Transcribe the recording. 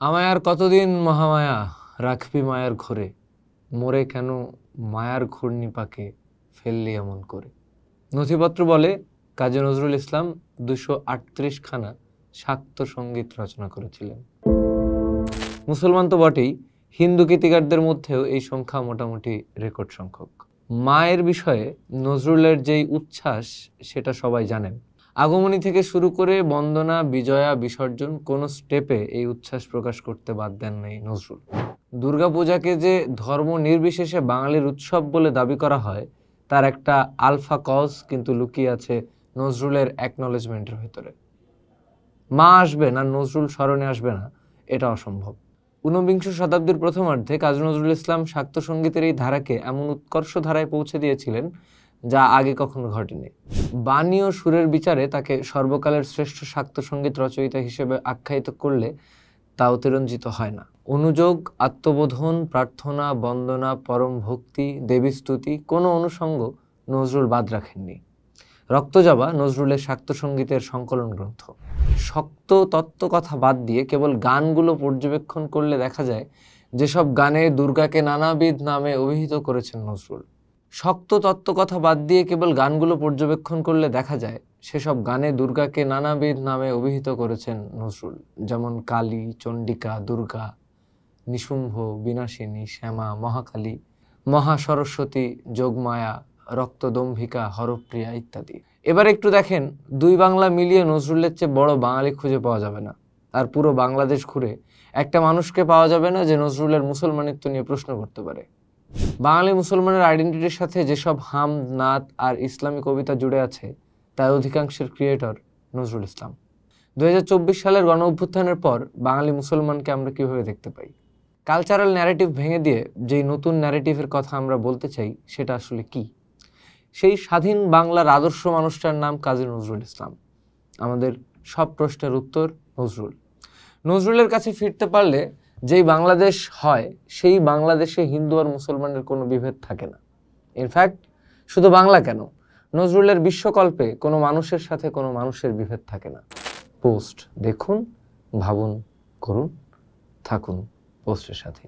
আমায় আর কতদিন মহামায়া রাখবি মায়ার ঘরে, মোরে কেন মায়ার ঘূর্ণিপাকে ফেললি এমন করে। নথিপত্র বলে কাজী নজরুল ইসলাম 238খানা শাক্ত সঙ্গীত রচনা করেছিলেন। মুসলমান তো বটেই, হিন্দু গীতিকারদের মধ্যেও এই সংখ্যা মোটামুটি রেকর্ড সংখ্যক। মায়ের বিষয়ে নজরুলের যেই উচ্ছ্বাস সেটা সবাই জানেন। আগমনী থেকে শুরু করে বন্দনা, বিজয়া, বিসর্জন কোনো স্টেপে এই উচ্ছ্বাস প্রকাশ করতে বাদ দেন নাই নজরুল। দুর্গাপূজাকে যে ধর্ম নির্বিশেষে বাঙালির উৎসব বলে দাবি করা হয়, তার একটা আলফা কজ কিন্তু লুকিয়ে আছে নজরুলের অ্যাকনলেজমেন্টের ভেতরে। মা আসবে না, নজরুল স্মরণে আসবে না, এটা অসম্ভব। ঊনবিংশ শতাব্দীর প্রথমার্ধে কাজী নজরুল ইসলাম শাক্ত সঙ্গীতের এই ধারাকে এমন উৎকর্ষ ধারায় পৌঁছে দিয়েছিলেন যা আগে কখনো ঘটেনি। বাণী ও সুরের বিচারে তাকে সর্বকালের শ্রেষ্ঠ শাক্ত সঙ্গীত রচয়িতা হিসেবে আখ্যায়িত করলে তা অতিরঞ্জিত হয় না। অনুযোগ, আত্মবোধন, প্রার্থনা, বন্দনা, পরম ভক্তি, দেবীস্তুতি কোনো অনুষঙ্গ নজরুল বাদ রাখেননি। রক্তজাবা নজরুলের শাক্ত সঙ্গীতের সংকলন গ্রন্থ। শক্ত তত্ত্বকথা বাদ দিয়ে কেবল গানগুলো পর্যবেক্ষণ করলে দেখা যায় যেসব গানে দুর্গাকে নানাবিধ নামে অভিহিত করেছেন নজরুল। শক্ত তত্ত্বকথা বাদ দিয়ে কেবল গানগুলো পর্যবেক্ষণ করলে দেখা যায় সেসব গানে দুর্গাকে নানাবিধ নামে অভিহিত করেছেন নজরুল, যেমন কালী, চণ্ডিকা, দুর্গা, নিশুম্ভ, বিনাশিনী, শ্যামা, মহাকালী, মহাসরস্বতী, যোগমায়া, রক্তদম্ভিকা, হরপ্রিয়া ইত্যাদি। এবার একটু দেখেন, দুই বাংলা মিলিয়ে নজরুলের চেয়ে বড় বাঙালি খুঁজে পাওয়া যাবে না। আর পুরো বাংলাদেশ ঘুরে একটা মানুষকে পাওয়া যাবে না যে নজরুলের মুসলমানিত্ব নিয়ে প্রশ্ন করতে পারে। বাঙালি মুসলমানের আইডেন্টিটির সাথে যেসব হাম, নাত আর ইসলামী কবিতা জুড়ে আছে তার অধিকাংশের ক্রিয়েটর নজরুল ইসলাম। 2024 সালের গণ অভ্যুত্থানের পর বাঙালি মুসলমানকে আমরা কিভাবে দেখতে পাই? কালচারাল ন্যারেটিভ ভেঙে দিয়ে যেই নতুন ন্যারেটিভের কথা আমরা বলতে চাই সেটা আসলে কি? সেই স্বাধীন বাংলার আদর্শ মানুষটার নাম কাজী নজরুল ইসলাম। আমাদের সব প্রশ্নের উত্তর নজরুল। নজরুলের কাছে ফিরতে পারলে যেই বাংলাদেশ হয় সেই বাংলাদেশে হিন্দু আর মুসলমানের কোনো বিভেদ থাকে না। ইনফ্যাক্ট শুধু বাংলা কেন, নজরুলের বিশ্বকল্পে কোনো মানুষের সাথে কোনো মানুষের বিভেদ থাকে না। পোস্ট দেখুন, ভাবুন, করুন, থাকুন পোস্টের সাথে।